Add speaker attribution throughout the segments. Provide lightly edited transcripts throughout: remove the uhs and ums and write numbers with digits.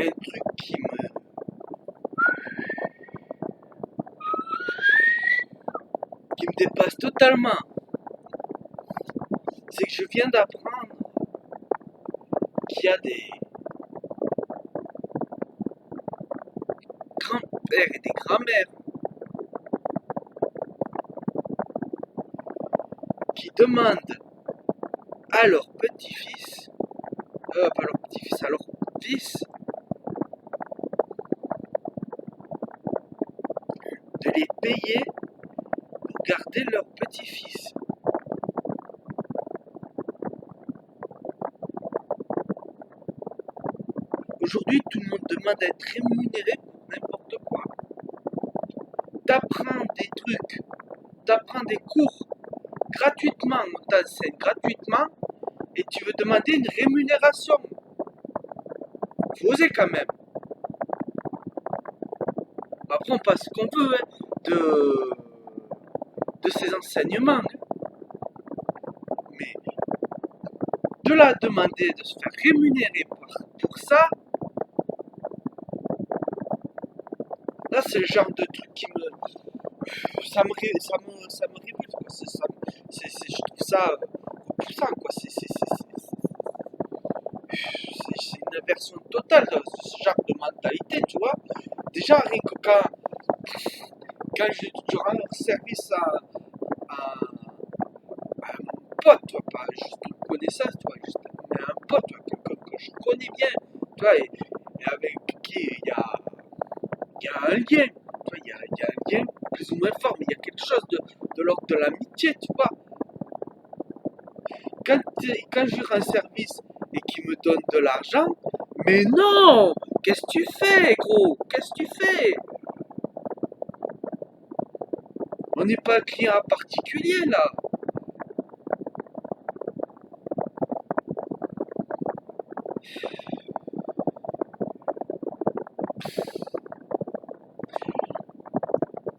Speaker 1: y a un truc qui me dépasse totalement. C'est que je viens d'apprendre qu'il y a des grands-pères et des grands-mères qui demandent à leur petit-fils, pas leur petit-fils, à leur fils, de les payer pour garder leur petit-fils. Aujourd'hui, tout le monde demande à être rémunéré pour n'importe quoi. T'apprends des trucs, t'apprends des cours gratuitement, on t'enseigne gratuitement, et tu veux demander une rémunération. Faut oser quand même. Après, on passe ce qu'on veut de ces enseignements. Mais de la demander de se faire rémunérer pour ça, là, c'est le genre de truc qui me... Ça me révolte, quoi. Je trouve ça repoussant, quoi. C'est une aversion totale de ce genre de mentalité, tu vois. Déjà, rien que quand je rends service à mon pote, tu vois, pas juste une connaissance, tu vois, juste mais un pote que je connais bien, tu vois, et avec qui il y a un lien, tu vois, il y a un lien plus ou moins fort, mais il y a quelque chose de l'ordre de l'amitié, tu vois. Quand je rends service et qu'il me donne de l'argent, mais non, qu'est-ce que tu fais, gros? Qu'est-ce que tu fais? On n'est pas un client particulier, là.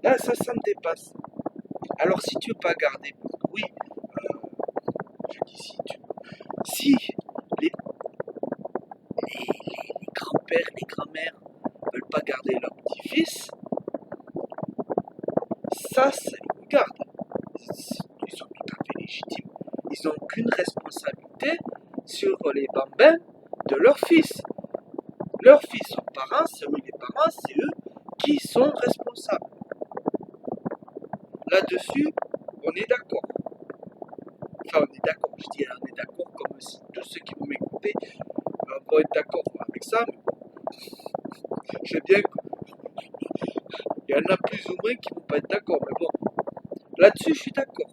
Speaker 1: Là, ça me dépasse. Alors, si tu veux pas garder, oui, je dis si les grands-pères, les grands-mères veulent pas garder leur petit-fils, ça, regarde, ils sont tout à fait légitimes. Ils n'ont aucune responsabilité sur les bambins de leur fils. Leurs fils sont parents, c'est eux les parents, c'est eux qui sont responsables. Là-dessus, on est d'accord. Enfin, on est d'accord, je dis on est d'accord comme si tous ceux qui vont m'écouter vont être d'accord avec ça, mais je sais bien qu'il y en a plus ou moins qui ne vont pas être d'accord, mais bon, là-dessus, je suis d'accord.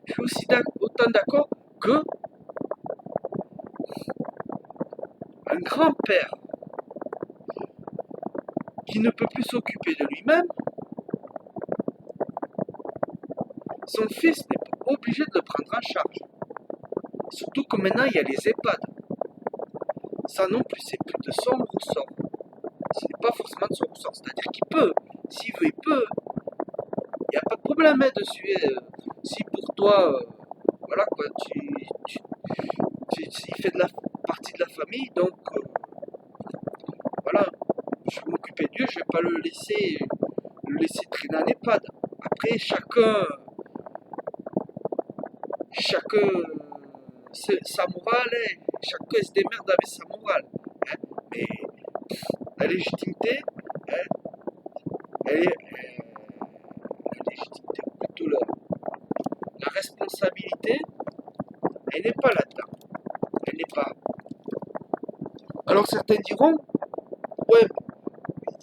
Speaker 1: Je suis aussi autant d'accord que un grand-père qui ne peut plus s'occuper de lui-même, son fils n'est pas obligé de le prendre en charge. Surtout que maintenant, il y a les EHPAD. Ça non plus, c'est plus de son ressort. Ce n'est pas forcément de son ressort. C'est-à-dire qu'il peut. S'il veut, il peut. Il n'y a pas de problème dessus. Si pour toi, voilà quoi, il fait partie de la famille, donc voilà, je vais m'occuper de lui, je vais pas le laisser traîner en EHPAD. Après, chacun sa morale, chacun se démerde avec sa morale. Hein, mais la légitimité, hein, la légitimité, plutôt la responsabilité, elle n'est pas là-dedans. Elle n'est pas. Alors certains diront, ouais,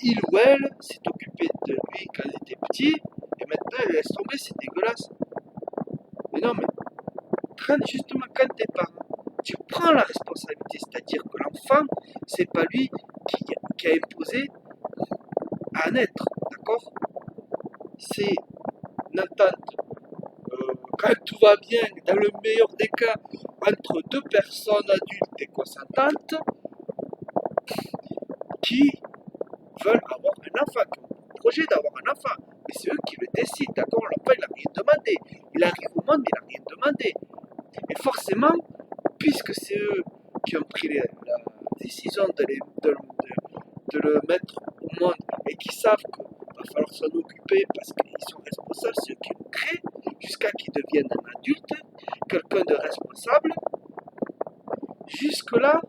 Speaker 1: il ou elle s'est occupé de lui quand il était petit, et maintenant elle laisse tomber, c'est dégueulasse. Mais non, mais justement quand t'es parent, tu prends la responsabilité, c'est-à-dire que l'enfant, c'est pas lui qui a imposé à naître, d'accord? C'est une entente, quand tout va bien, dans le meilleur des cas, entre deux personnes adultes et consentantes qui veulent avoir un enfant, qui ont le projet d'avoir un enfant. Mais c'est eux qui le décident, d'accord? L'enfant, il n'a rien demandé. Il arrive au monde, mais il n'a rien demandé. Et forcément, puisque c'est eux qui ont pris la décision de le mettre au monde et qui savent qu'il va falloir s'en occuper parce qu'ils sont responsables, ceux qui le créent, jusqu'à qu'ils deviennent un adulte, quelqu'un de responsable. Jusque-là,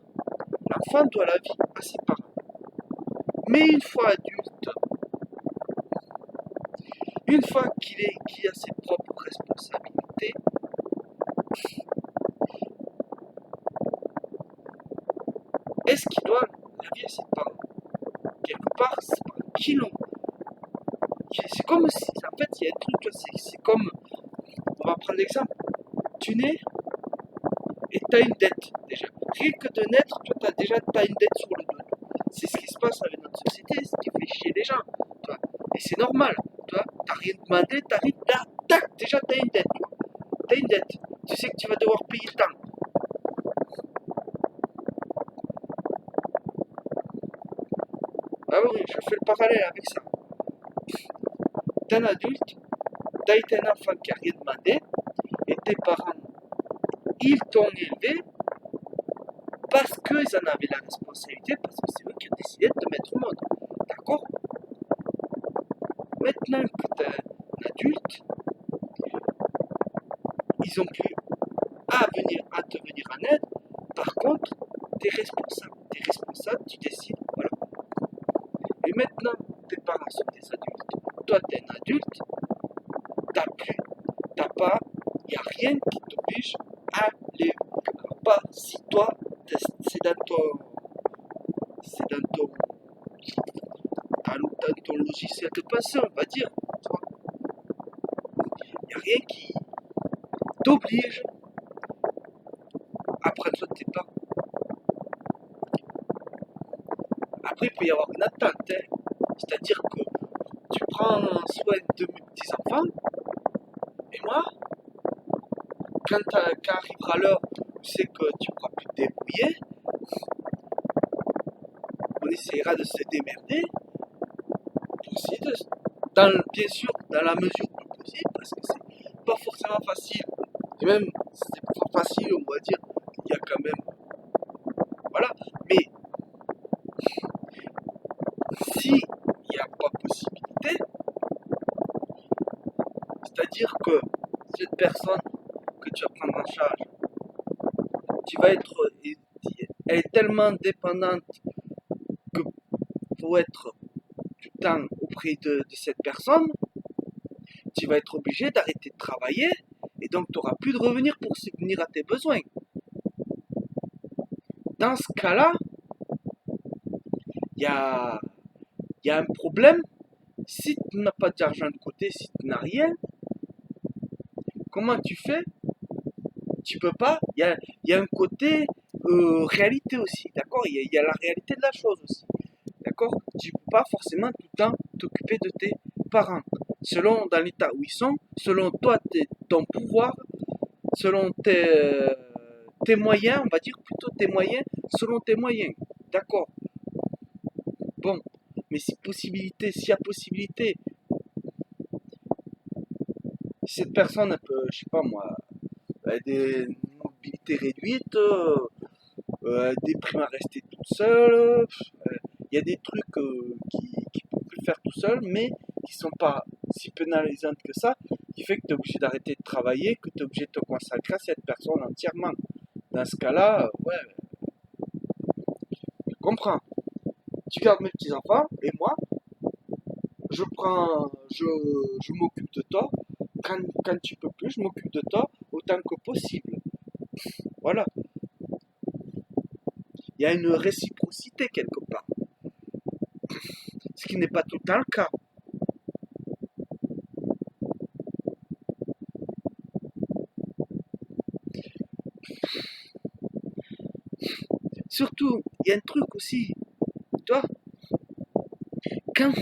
Speaker 1: l'enfant doit la vie à ses parents. Mais une fois adulte, une fois qu'il a ses propres responsabilités, est-ce qu'il doit la vie à ses parents? Quelque part, c'est pas qui l'ont. C'est comme si, en fait, il y a un truc, c'est comme, on va prendre l'exemple, tu nais et tu as une dette déjà. Rien que de naître, tu as une dette sur le dos. C'est ce qui se passe avec notre société, ce qui fait chier les gens. Toi. Et c'est normal, tu n'as rien demandé, t'arrives là, tac, déjà tu as une dette. Tu as une dette, tu sais que tu vas devoir payer tant. Ah oui, je fais le parallèle avec ça. T'es un adulte, t'as été un enfant qui n'a rien demandé, et tes parents, ils t'ont élevé parce qu'ils en avaient la responsabilité, parce que c'est eux qui ont décidé de te mettre au monde. D'accord? Maintenant que t'es un adulte, ils ont plus à te venir en aide. Par contre, t'es responsable. T'es responsable, tu décides. Voilà. Et maintenant, tes parents sont des adultes. Toi, t'es un adulte. T'as pas, il n'y a rien qui t'oblige à les. Pas si toi, c'est dans ton logiciel de pensée, on va dire. Il n'y a rien qui t'oblige à prendre soin de tes parents. Après, il peut y avoir une attente, hein. C'est-à-dire que tu prends soin de mes petits-enfants, et moi, quand arrivera l'heure où c'est que tu ne pourras plus te débrouiller, on essaiera de se démerder, pour essayer bien sûr, dans la mesure du possible, parce que c'est pas forcément facile, et même, c'est pas facile, on va dire, il y a quand même, voilà, mais si il n'y a pas possibilité, c'est-à-dire que cette personne que tu vas prendre en charge, elle est tellement dépendante que pour être du temps auprès de cette personne, tu vas être obligé d'arrêter de travailler et donc tu n'auras plus de revenus pour subvenir à tes besoins. Dans ce cas-là, il y a un problème. Si tu n'as pas d'argent de côté, si tu n'as rien, comment tu fais? Tu peux pas. Il y a un côté réalité aussi, d'accord? Il y a la réalité de la chose aussi, d'accord? Tu peux pas forcément tout le temps t'occuper de tes parents. Selon dans l'état où ils sont, selon toi, ton pouvoir, selon tes moyens, on va dire plutôt tes moyens, selon tes moyens, d'accord? Bon, mais s'il y a possibilité, si cette personne elle peut, je sais pas moi, des mobilités réduites, des primes à rester toute seule, il y a des trucs qui ne peuvent plus faire tout seul, mais qui sont pas si pénalisantes que ça, qui fait que tu es obligé d'arrêter de travailler, que tu es obligé de te consacrer à cette personne entièrement. Dans ce cas-là, ouais, je comprends. Tu gardes mes petits-enfants, et moi, je m'occupe de toi. Quand tu peux plus, je m'occupe de toi autant que possible. Voilà. Il y a une réciprocité quelque part. Ce qui n'est pas tout le temps le cas. Surtout, il y a un truc aussi, toi, quand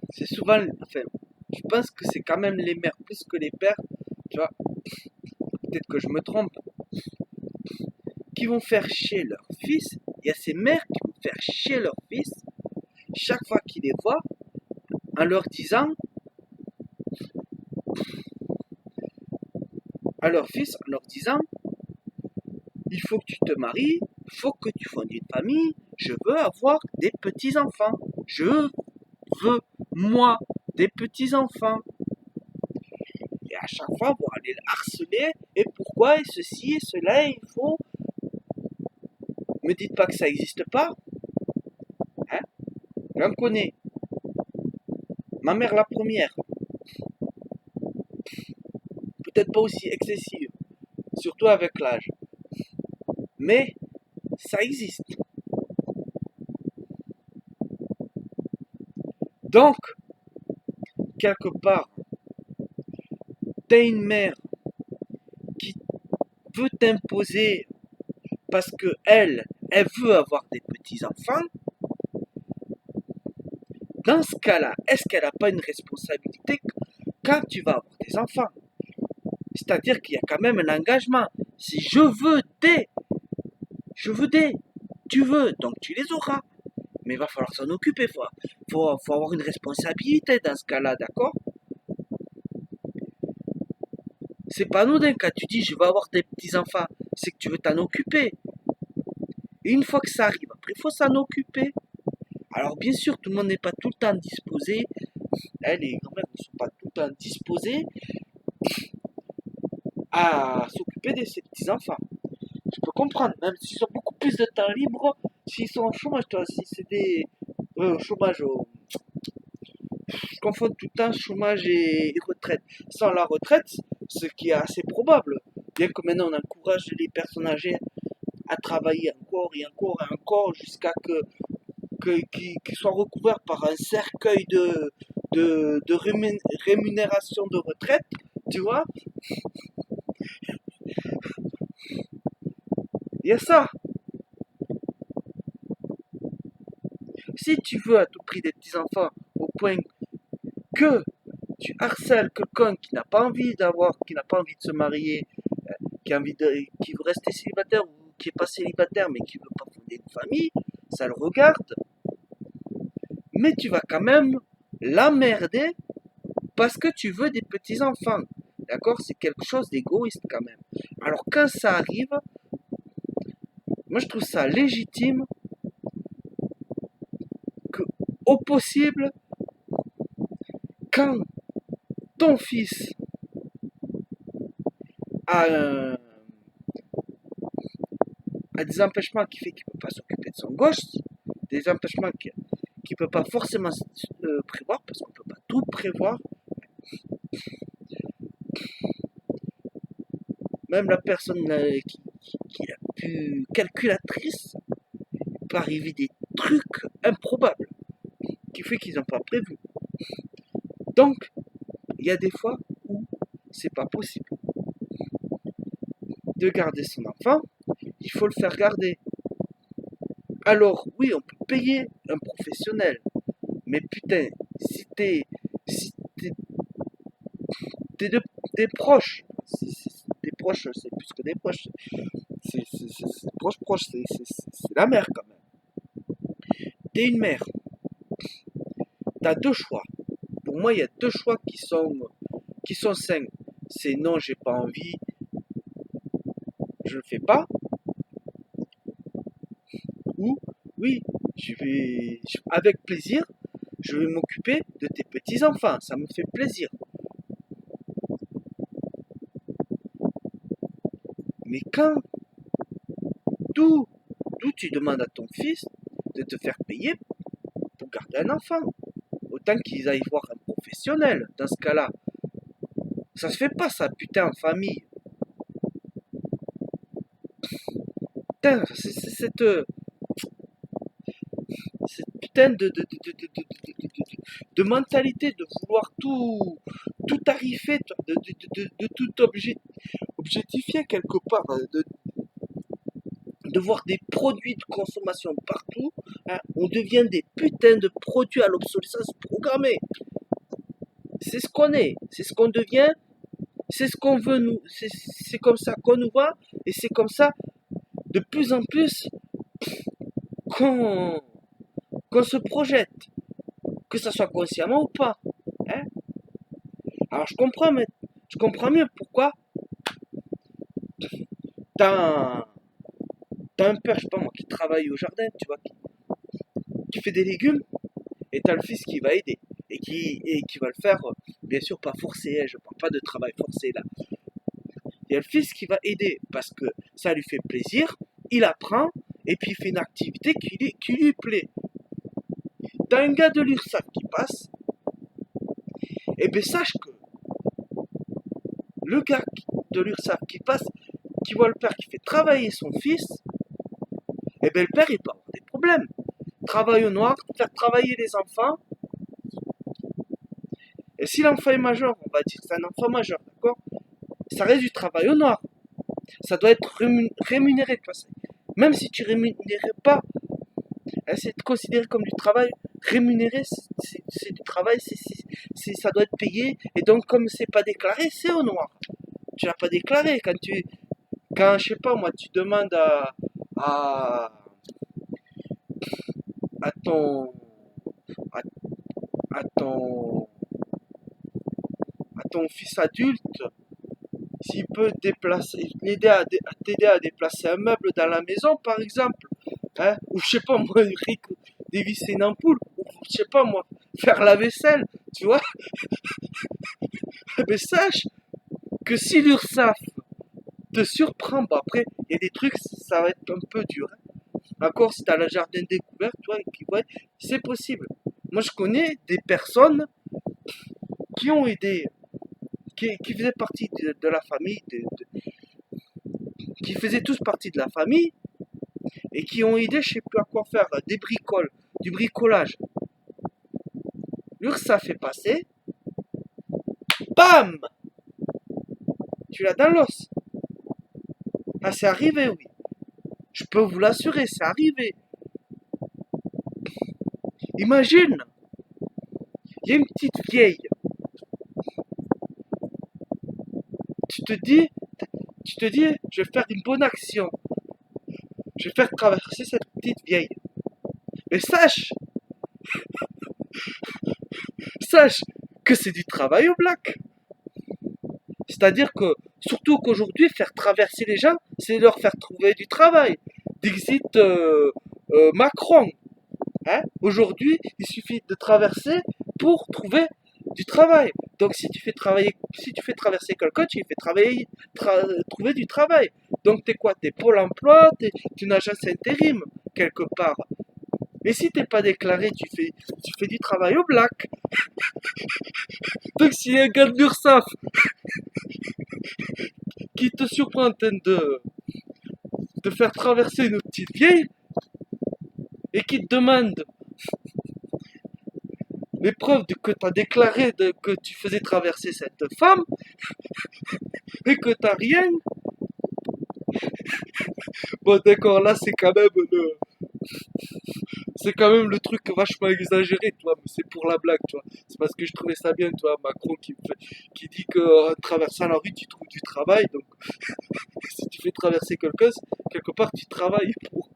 Speaker 1: c'est souvent, enfin, je pense que c'est quand même les mères plus que les pères, tu vois, peut-être que je me trompe, qui vont faire chier leur fils. Il y a ces mères qui vont faire chier leur fils chaque fois qu'ils les voient en leur disant à leur fils, en leur disant il faut que tu te maries, il faut que tu fondes une famille, je veux avoir des petits-enfants. Je veux, moi, des petits-enfants. Et à chaque fois, vous allez le harceler, et pourquoi, et ceci, et cela, il faut... Me dites pas que ça n'existe pas, hein? J'en connais. Ma mère la première, peut-être pas aussi excessive, surtout avec l'âge. Mais ça existe. Donc, quelque part, t'as une mère qui veut t'imposer parce que elle veut avoir des petits-enfants. Dans ce cas-là, est-ce qu'elle n'a pas une responsabilité quand tu vas avoir des enfants? C'est-à-dire qu'il y a quand même un engagement. Si je veux des, tu veux, donc tu les auras. Mais il va falloir s'en occuper, faut avoir une responsabilité dans ce cas-là, d'accord? C'est pas anodin quand tu dis je vais avoir des petits-enfants, c'est que tu veux t'en occuper. Et une fois que ça arrive, après il faut s'en occuper. Alors bien sûr, tout le monde n'est pas tout le temps disposé, les grands-mères ne sont pas tout le temps disposées à s'occuper de ses petits-enfants. Je peux comprendre, même s'ils ont beaucoup plus de temps libre, s'ils sont en chômage, si c'est des chômage, je confonds tout le temps chômage et retraite. Sans la retraite, ce qui est assez probable, bien que maintenant on encourage les personnes âgées à travailler encore et encore et encore jusqu'à qu'ils soient recouverts par un cercueil de rémunération de retraite, tu vois. Il y a ça. Si tu veux à tout prix des petits-enfants au point que tu harcèles quelqu'un qui n'a pas envie qui n'a pas envie de se marier, qui veut rester célibataire ou qui est pas célibataire mais qui veut pas fonder une famille, ça le regarde. Mais tu vas quand même l'emmerder parce que tu veux des petits-enfants. D'accord? C'est quelque chose d'égoïste quand même. Alors quand ça arrive, moi je trouve ça légitime que, au possible, quand ton fils a, des empêchements qui fait qu'il ne peut pas s'occuper de son gosse, des empêchements qu'il ne peut pas forcément prévoir, parce qu'on ne peut pas tout prévoir. Même la personne qui est la plus calculatrice peut arriver des trucs improbables qui fait qu'ils n'ont pas prévu. Donc, il y a des fois où c'est pas possible de garder son enfant, il faut le faire garder. Alors, oui, on peut payer un professionnel, mais putain, si t'es des proches, des proches, c'est plus que des proches, c'est proche, c'est la mère quand même. T'es une mère, t'as deux choix. Pour moi, il y a deux choix qui sont sains. C'est non, j'ai pas envie, je le fais pas, ou oui, avec plaisir, je vais m'occuper de tes petits-enfants, ça me fait plaisir. Mais quand d'où tu demandes à ton fils de te faire payer pour garder un enfant, autant qu'ils aillent voir un professionnel dans ce cas-là. Ça se fait pas ça, putain, en famille. Putain, c'est cette putain de mentalité de vouloir tout tarifer, de tout objectifier quelque part, de voir des produits de consommation partout, hein. On devient des putains de produits à l'obsolescence programmée. C'est ce qu'on est, c'est ce qu'on devient, c'est ce qu'on veut nous, c'est comme ça qu'on nous voit, et c'est comme ça de plus en plus qu'on se projette, que ça soit consciemment ou pas. Hein. Alors je comprends mieux pourquoi dans t'as un père, je sais pas moi, qui travaille au jardin, tu vois, qui fait des légumes, et t'as le fils qui va aider. Et qui va le faire, bien sûr, pas forcé, hein, je parle pas de travail forcé là. Il y a le fils qui va aider parce que ça lui fait plaisir, il apprend, et puis il fait une activité qui lui plaît. T'as un gars de l'URSSAF qui passe, et bien sache que le gars de l'URSSAF qui passe, qui voit le père qui fait travailler son fils, et bien le père il peut avoir des problèmes. Travail au noir, faire travailler les enfants, et si l'enfant est majeur, on va dire que c'est un enfant majeur, d'accord? Ça reste du travail au noir. Ça doit être rémunéré, tu vois. Même si tu rémunérais pas, hein, c'est considéré comme du travail rémunéré, c'est du travail, ça doit être payé, et donc comme c'est pas déclaré, c'est au noir. Tu l'as pas déclaré quand je sais pas moi, tu demandes à, à ton, à, à ton, à ton fils adulte s'il peut t'aider à déplacer un meuble dans la maison, par exemple, hein, ou je sais pas moi, dévisser une ampoule, ou je sais pas moi, faire la vaisselle, tu vois, mais sache que si l'URSSAF te surprend, bah après, il y a des trucs, ça va être un peu dur. Hein. Encore si t'as le jardin découvert, tu vois, ouais, c'est possible. Moi, je connais des personnes qui ont aidé, qui faisaient partie de la famille, qui faisaient tous partie de la famille, et qui ont aidé, je sais plus à quoi faire, du bricolage. L'URSSAF fait passer, bam, tu l'as dans l'os. Ah, c'est arrivé, oui. Je peux vous l'assurer, c'est arrivé. Imagine, il y a une petite vieille. Tu te dis, je vais faire une bonne action. Je vais faire traverser cette petite vieille. Mais sache que c'est du travail au black. C'est-à-dire que, surtout qu'aujourd'hui, faire traverser les gens, c'est leur faire trouver du travail. Dixit Macron. Hein? Aujourd'hui, il suffit de traverser pour trouver du travail. Donc si tu fais traverser quelqu'un, tu lui fais trouver du travail. Donc t'es quoi? T'es Pôle emploi, t'es une agence intérim, quelque part. Et si t'es pas déclaré, tu fais du travail au black. Donc s'il y a un gars de l'URSSAF qui te surprend en train de faire traverser une petite vieille et qui te demande les preuves que tu as déclaré que tu faisais traverser cette femme et que t'as rien, bon d'accord, là c'est quand même le truc vachement exagéré, tu vois, mais c'est pour la blague, tu vois. C'est parce que je trouvais ça bien, tu vois, Macron qui dit que en traversant la rue tu trouves du travail, donc si tu fais traverser quelqu'un, quelque part tu travailles pour,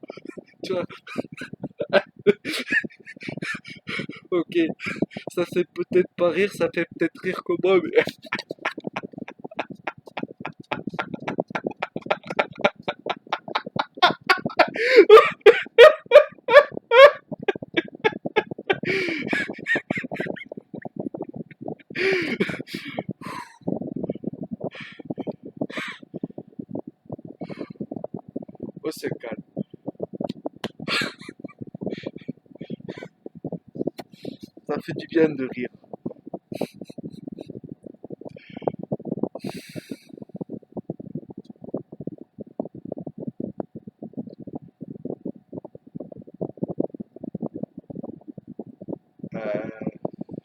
Speaker 1: tu vois. Ok, ça fait peut-être pas rire, ça fait peut-être rire que moi, mais on se calme. Ça fait du bien de rire.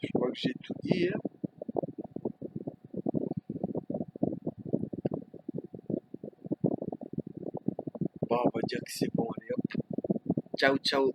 Speaker 1: Je crois que j'ai tout dit, hein. Bon, on va dire que c'est bon, allez hop. Ciao, ciao.